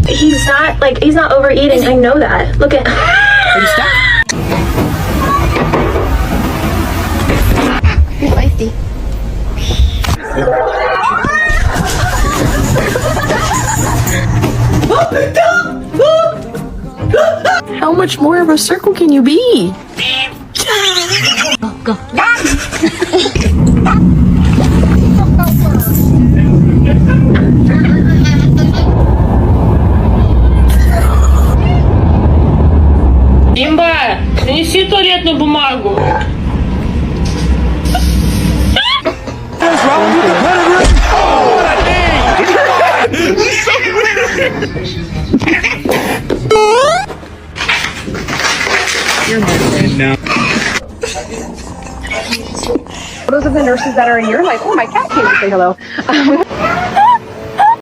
He's not overeating. I know that. Look at. Are you stuck? You're feisty. How much more of a circle can you be? Go. Имба, принеси туалетную бумагу. Those are the nurses that are in your life. Oh, my cat came to say hello.